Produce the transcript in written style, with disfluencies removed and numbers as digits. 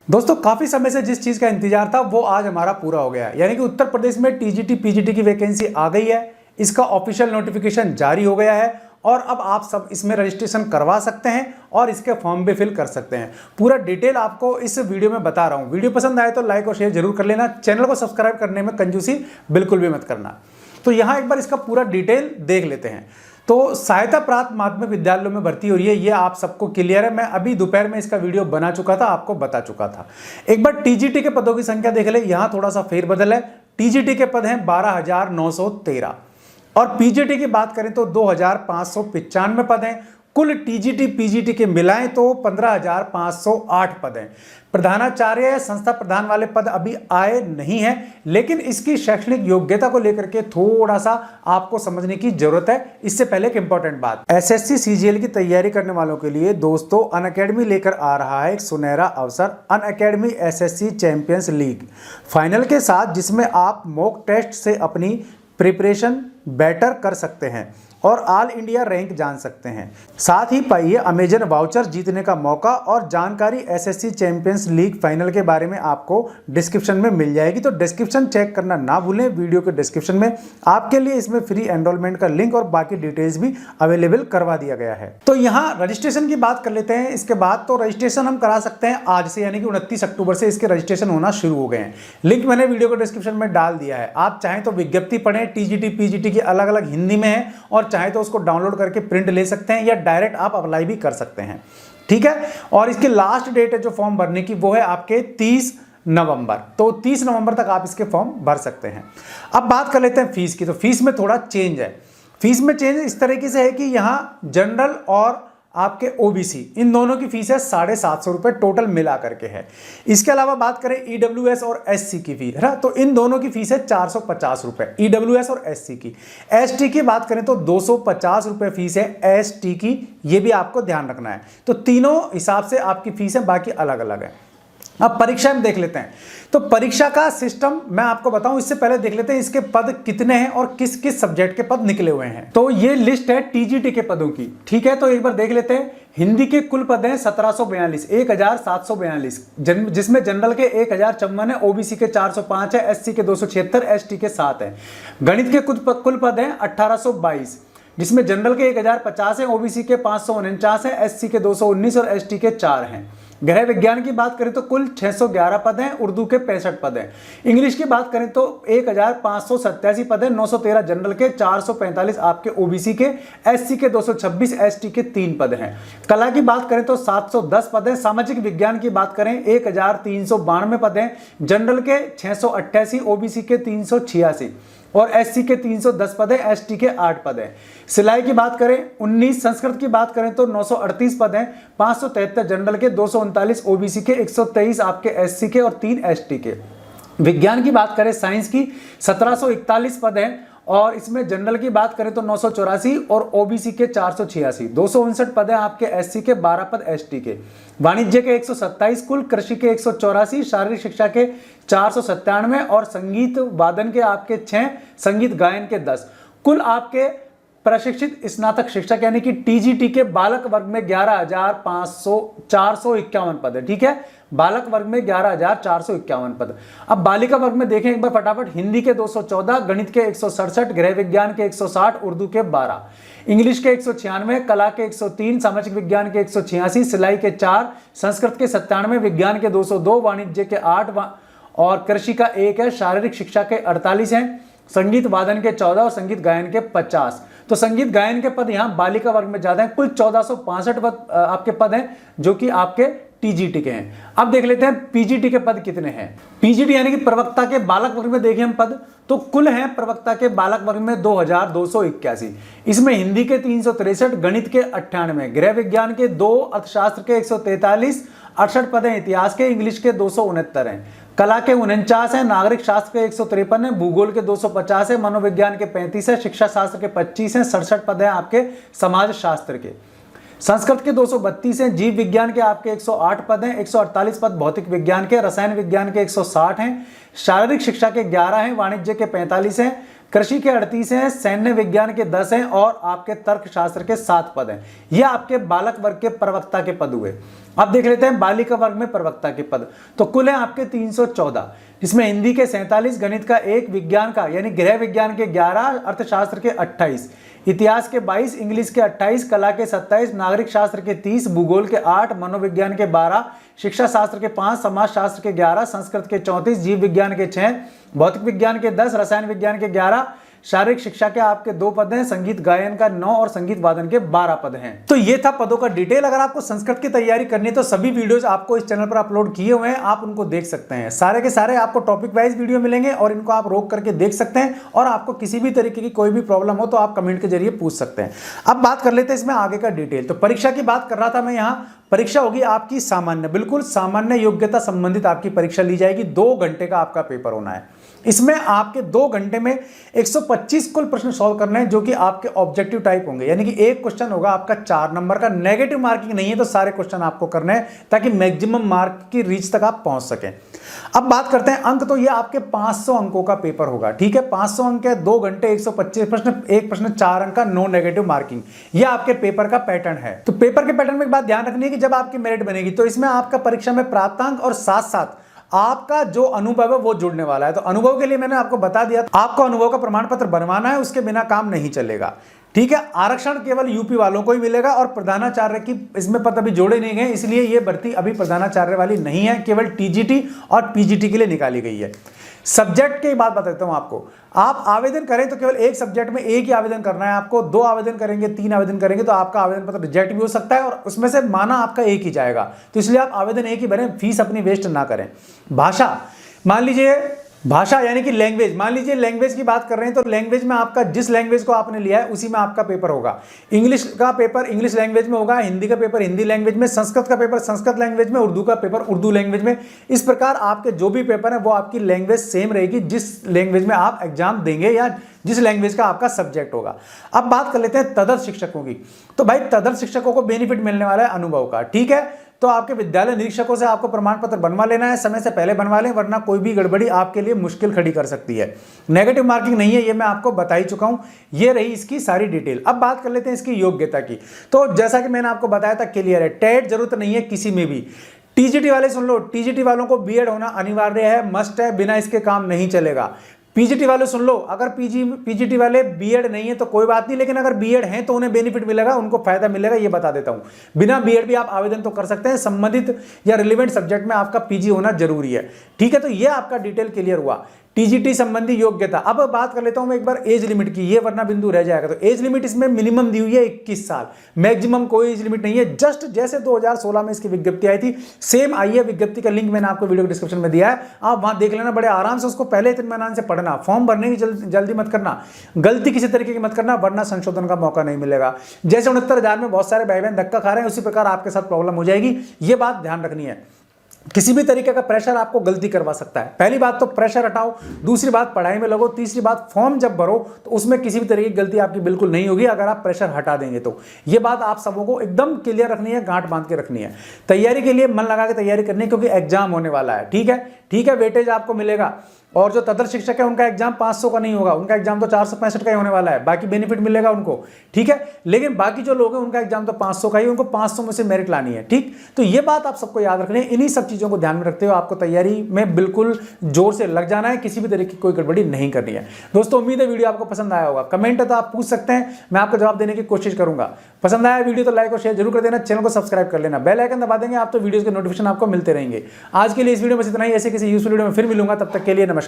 दोस्तों काफी समय से जिस चीज का इंतजार था वो आज हमारा पूरा हो गया, यानी कि उत्तर प्रदेश में टीजीटी पीजीटी की वैकेंसी आ गई है। इसका ऑफिशियल नोटिफिकेशन जारी हो गया है और अब आप सब इसमें रजिस्ट्रेशन करवा सकते हैं और इसके फॉर्म भी फिल कर सकते हैं। पूरा डिटेल आपको इस वीडियो में बता रहा हूं। वीडियो पसंद आए तो लाइक और शेयर जरूर कर लेना। चैनल को सब्सक्राइब करने में कंजूसी बिल्कुल भी मत करना। तो यहां एक बार इसका पूरा डिटेल देख लेते हैं। तो सहायता प्राप्त माध्यमिक विद्यालयों में भर्ती हो रही है, ये आप सबको क्लियर है। मैं अभी दोपहर में इसका वीडियो बना चुका था, आपको बता चुका था। एक बार टीजीटी के पदों की संख्या देख ले, यहां थोड़ा सा फेरबदल है। टीजीटी के पद हैं 12,913 और पीजीटी की बात करें तो 2,595 पद हैं। कुल टीजीटी पीजीटी के मिलाएं तो 15,508 पद हैं। प्रधानाचार्य संस्था प्रधान वाले पद अभी आए नहीं हैं, लेकिन इसकी शैक्षणिक योग्यता को लेकर के थोड़ा सा आपको समझने की जरूरत है। इससे पहले एक इंपॉर्टेंट बात, एसएससी सीजीएल की तैयारी करने वालों के लिए दोस्तों अनअकैडमी लेकर आ रहा है एक सुनहरा अवसर, Unacademy SSC champions league final के साथ, जिसमें आप मॉक टेस्ट से अपनी प्रिपरेशन बेटर कर सकते हैं और ऑल इंडिया रैंक जान सकते हैं। साथ ही पाइए अमेजन वाउचर जीतने का मौका और जानकारी एसएससी चैंपियंस लीग फाइनल के बारे में आपको डिस्क्रिप्शन में मिल जाएगी। तो डिस्क्रिप्शन चेक करना ना भूलें। वीडियो के डिस्क्रिप्शन में आपके लिए इसमें फ्री एनरोलमेंट का लिंक और बाकी डिटेल्स भी अवेलेबल करवा दिया गया है। तो यहाँ रजिस्ट्रेशन की बात कर लेते हैं। इसके बाद तो रजिस्ट्रेशन हम करा सकते हैं आज से, यानी कि 29 अक्टूबर से इसके रजिस्ट्रेशन होना शुरू हो गए हैं। लिंक मैंने वीडियो के डिस्क्रिप्शन में डाल दिया है। आप चाहें तो विज्ञप्ति पढ़ें, टीजीटी पीजीटी की अलग अलग हिंदी में है, और चाहे तो उसको डाउनलोड करके प्रिंट ले सकते हैं या डायरेक्ट आप अप्लाई भी कर सकते हैं। ठीक है, और इसकी लास्ट डेट है जो फॉर्म भरने की, वो है आपके 30 नवंबर। तो 30 नवंबर तक आप इसके फॉर्म भर सकते हैं। अब बात कर लेते हैं फीस की। तो फीस में थोड़ा चेंज है। फीस में चेंज इस तरीके से है कि यहां जनरल और आपके ओबीसी इन दोनों की फीस है 750 रुपए टोटल मिला करके है। इसके अलावा बात करें ईडब्ल्यूएस और एससी की फीस है, तो इन दोनों की फीस है 450 रुपए, ईडब्ल्यूएस और एससी की। एसटी की बात करें तो 250 रुपए फीस है एसटी की, ये भी आपको ध्यान रखना है। तो तीनों हिसाब से आपकी फीस है, बाकी अलग अलग है। अब परीक्षा में देख लेते हैं। तो परीक्षा का सिस्टम मैं आपको बताऊं, इससे पहले देख लेते हैं इसके पद कितने हैं और किस किस सब्जेक्ट के पद निकले हुए हैं। तो ये लिस्ट है टीजीटी के पदों की। ठीक है, तो एक बार देख लेते हैं। हिंदी के कुल पद हैं 1742, 1742, जिसमें जनरल के 1054 है, ओबीसी के 405 है, एससी के 276, एसटी के 7 है। गणित के कुल पद हैं 1822, जिसमें जनरल के 1050 है, ओबीसी के 549 है, एससी के 219 और एसटी के 4 हैं। गृह विज्ञान की बात करें तो कुल 611 पद हैं, उर्दू के 65 पद हैं। इंग्लिश की बात करें तो 1587 पद हैं, 913 जनरल के, 445 आपके ओबीसी के, एससी के 226, एसटी के 3 पद हैं। कला की बात करें तो 710 पद हैं। सामाजिक विज्ञान की बात करें 1392 पद हैं, जनरल के 688, ओबीसी के 386 और एससी के 310 पद है, एसटी के 8 पद है। सिलाई की बात करें 19, संस्कृत की बात करें तो 938 पद हैं, 573 जनरल के, 239 ओबीसी के, 123 आपके एससी के और 3 एसटी के। विज्ञान की बात करें साइंस की 1741 पद हैं, और इसमें जनरल की बात करें तो 984 और ओबीसी के 486, 259 पद हैं आपके एससी के, 12 पद एसटी के। वाणिज्य के 127 कुल, कृषि के 184, शारीरिक शिक्षा के 497 और संगीत वादन के आपके 6, संगीत गायन के 10। कुल आपके प्रशिक्षित स्नातक शिक्षक यानी कि टीजीटी के बालक वर्ग में 11,451 पद है। ठीक है, बालक वर्ग में 11,451 पद। अब बालिका वर्ग में देखें एक बार फटाफट। हिंदी के 214, गणित के 167, गृह विज्ञान के 160, उर्दू के 12, इंग्लिश के 196, कला के 103, सामाजिक विज्ञान के 186, सिलाई के 4, संस्कृत के 97, विज्ञान के 202, वाणिज्य के 8 और कृषि का 1 है, शारीरिक शिक्षा के 48 हैं, संगीत वादन के 14 और संगीत गायन के 50। तो संगीत गायन के पद यहाँ बालिका वर्ग में ज्यादा है। कुल 1465 पद आपके पद हैं जो कि आपके टीजीटी के हैं। अब देख लेते हैं पीजीटी के पद कितने हैं। पीजीटी यानी कि प्रवक्ता के बालक वर्ग में देखें हम पद, तो कुल हैं प्रवक्ता के बालक वर्ग में 2281। इसमें हिंदी के 363, गणित के 98, गृह विज्ञान के 2, अर्थशास्त्र के 143, 68 पद हैं इतिहास के, इंग्लिश के 269 हैं, कला के 49 है, नागरिक शास्त्र के 153 है, भूगोल के 250 है, मनोविज्ञान के 35 है, शिक्षा शास्त्र के 25 है, 67 पद हैं आपके समाज शास्त्र के, संस्कृत के 232 हैं, जीव विज्ञान के आपके 108 पद हैं, 148 पद भौतिक विज्ञान के, रसायन विज्ञान के 160 हैं, शारीरिक शिक्षा के 11 हैं, वाणिज्य के 45 हैं, कृषि के 38 हैं, सैन्य विज्ञान के 10 हैं और आपके तर्कशास्त्र के 7 पद हैं। ये आपके बालक वर्ग के प्रवक्ता के पद हुए। अब देख लेते हैं बालिका वर्ग में प्रवक्ता के पद। तो कुल है आपके 314, जिसमें हिंदी के 47, गणित का 1, विज्ञान का यानी गृह विज्ञान के 11, अर्थशास्त्र के 28, इतिहास के 22, इंग्लिश के 28, कला के 27, नागरिक शास्त्र के 30, भूगोल के 8, मनोविज्ञान के 12, शिक्षा शास्त्र के 5, समाज शास्त्र के 11, संस्कृत के 34, जीव विज्ञान के 6, भौतिक विज्ञान के 10, रसायन विज्ञान के 11, शारीरिक शिक्षा के आपके 2 पद हैं, संगीत गायन का 9 और संगीत वादन के 12 पद हैं। तो ये था पदों का डिटेल। अगर आपको संस्कृत की तैयारी करनी है तो सभी वीडियोस आपको इस चैनल पर अपलोड किए हुए हैं, आप उनको देख सकते हैं। सारे के सारे आपको टॉपिक वाइज वीडियो मिलेंगे और इनको आप रोक करके देख सकते हैं, और आपको किसी भी तरीके की कोई भी प्रॉब्लम हो तो आप कमेंट के जरिए पूछ सकते हैं। अब बात कर लेते हैं इसमें आगे का डिटेल। तो परीक्षा की बात कर रहा था मैं यहाँ। परीक्षा होगी आपकी सामान्य, बिल्कुल सामान्य योग्यता संबंधित आपकी परीक्षा ली जाएगी। 2 घंटे का आपका पेपर होना है। इसमें आपके 2 घंटे में 125 कुल प्रश्न सॉल्व करने हैं, जो कि आपके ऑब्जेक्टिव टाइप होंगे, यानी कि एक क्वेश्चन होगा आपका 4 नंबर का। नेगेटिव मार्किंग नहीं है, तो सारे क्वेश्चन आपको करने हैं ताकि मैक्सिमम मार्क की रीच तक आप पहुंच सकें। अब बात करते हैं अंक। तो ये आपके 500 अंकों का पेपर होगा, ठीक है। 500 अंक है, 2 घंटे, 125 प्रश्न, एक प्रश्न 4 अंक का, नो नेगेटिव मार्किंग। ये आपके पेपर का पैटर्न है। तो पेपर के पैटर्न में एक बात ध्यान रखनी है कि जब आपकी मेरिट बनेगी तो इसमें आपका परीक्षा में प्राप्तांक और साथ साथ आपका जो अनुभव है वो जुड़ने वाला है। तो अनुभव के लिए मैंने आपको बता दिया, आपको अनुभव का प्रमाण पत्र बनवाना है, उसके बिना काम नहीं चलेगा, ठीक है। आरक्षण केवल यूपी वालों को ही मिलेगा, और प्रधानाचार्य की इसमें पद अभी जोड़े नहीं गए, इसलिए ये भर्ती अभी प्रधानाचार्य वाली नहीं है, केवल टीजीटी और पीजीटी के लिए निकाली गई है। सब्जेक्ट की बात बताता हूं आपको। आप आवेदन करें तो केवल एक सब्जेक्ट में एक ही आवेदन करना है आपको। 2 आवेदन करेंगे, 3 आवेदन करेंगे तो आपका आवेदन पत्र रिजेक्ट भी हो सकता है, और उसमें से माना आपका एक ही जाएगा। तो इसलिए आप आवेदन एक ही भरें, फीस अपनी वेस्ट ना करें। भाषा, मान लीजिए भाषा यानी कि लैंग्वेज, मान लीजिए लैंग्वेज की बात कर रहे हैं तो लैंग्वेज में आपका जिस लैंग्वेज को आपने लिया है उसी में आपका पेपर होगा। इंग्लिश का पेपर इंग्लिश लैंग्वेज में होगा, हिंदी का पेपर हिंदी लैंग्वेज में, संस्कृत का पेपर संस्कृत लैंग्वेज में, उर्दू का पेपर उर्दू लैंग्वेज में। इस प्रकार आपके जो भी पेपर है वो आपकी लैंग्वेज सेम रहेगी, जिस लैंग्वेज में आप एग्जाम देंगे या जिस लैंग्वेज का आपका सब्जेक्ट होगा। अब बात कर लेते हैं तदर्थ शिक्षकों की। तो भाई तदर्थ शिक्षकों को बेनिफिट मिलने वाला है अनुभव का, ठीक है। तो आपके विद्यालय निरीक्षकों से आपको प्रमाण पत्र बनवा लेना है, समय से पहले बनवा लें, वरना कोई भी गड़बड़ी आपके लिए मुश्किल खड़ी कर सकती है। नेगेटिव मार्किंग नहीं है, ये मैं आपको बता ही चुका हूं। ये रही इसकी सारी डिटेल। अब बात कर लेते हैं इसकी योग्यता की। तो जैसा कि मैंने आपको बताया था, क्लियर है, टेट जरूरत नहीं है किसी में भी। टीजीटी वाले सुन लो, टीजीटी वालों को बीएड होना अनिवार्य है, मस्ट है, बिना इसके काम नहीं चलेगा। पीजीटी वाले सुन लो, अगर पीजीटी वाले बीएड नहीं है तो कोई बात नहीं, लेकिन अगर बीएड है तो उन्हें बेनिफिट मिलेगा, उनको फायदा मिलेगा, ये बता देता हूं। बिना बीएड भी आप आवेदन तो कर सकते हैं, संबंधित या रिलेवेंट सब्जेक्ट में आपका पीजी होना जरूरी है, ठीक है। तो ये आपका डिटेल क्लियर हुआ टीजीटी संबंधी योग्यता। अब बात कर लेता हूं मैं एक बार एज लिमिट की, ये वरना बिंदु रह जाएगा। तो एज लिमिट इसमें मिनिमम दी हुई है 21 साल, मैक्सिमम कोई एज लिमिट नहीं है। जस्ट जैसे 2016 में इसकी विज्ञप्ति आई थी, सेम आई है। विज्ञप्ति का लिंक मैंने आपको वीडियो डिस्क्रिप्शन में दिया है, आप वहां देख लेना बड़े आराम से। उसको पहले इत्मीनान से पढ़ना, फॉर्म भरने की जल्दी मत करना, गलती किसी तरीके की मत करना, वरना संशोधन का मौका नहीं मिलेगा। जैसे 69,000 में बहुत सारे भाई बहन धक्का खा रहे हैं, उसी प्रकार आपके साथ प्रॉब्लम हो जाएगी, ये बात ध्यान रखनी है। किसी भी तरीके का प्रेशर आपको गलती करवा सकता है। पहली बात तो प्रेशर हटाओ, दूसरी बात पढ़ाई में लगो, तीसरी बात फॉर्म जब भरो तो उसमें किसी भी तरीके की गलती आपकी बिल्कुल नहीं होगी अगर आप प्रेशर हटा देंगे तो। ये बात आप सबों को एकदम क्लियर रखनी है, गांठ बांध के रखनी है। तैयारी के लिए मन लगा के तैयारी करनी है, क्योंकि एग्जाम होने वाला है, ठीक है, ठीक है। वेटेज आपको मिलेगा। और जो तदर्थ शिक्षक है उनका एग्जाम 500 का नहीं होगा, उनका एग्जाम तो 465 का ही होने वाला है, बाकी बेनिफिट मिलेगा उनको, ठीक है। लेकिन बाकी जो लोग हैं उनका एग्जाम तो 500 का ही, उनको 500 में से मेरिट लानी है, ठीक। तो ये बात आप सबको याद रखनी है। इन्हीं सब चीजों को ध्यान में रखते हुए आपको तैयारी में बिल्कुल जोर से लग जाना है, किसी भी तरीके की कोई गड़बड़ी नहीं करनी है। दोस्तों उम्मीद है वीडियो आपको पसंद आया होगा। कमेंट है तो आप पूछ सकते हैं, मैं आपको जवाब देने की कोशिश करूंगा। पसंद आया वीडियो तो लाइक और शेयर जरूर कर देना, चैनल को सब्सक्राइब कर लेना, बेल आइकन दबा देंगे आप तो वीडियोस के नोटिफिकेशन आपको मिलते रहेंगे। आज के लिए इस वीडियो में इतना ही, ऐसे किसी यूजफुल वीडियो में फिर मिलूंगा, तब तक के लिए नमस्कार।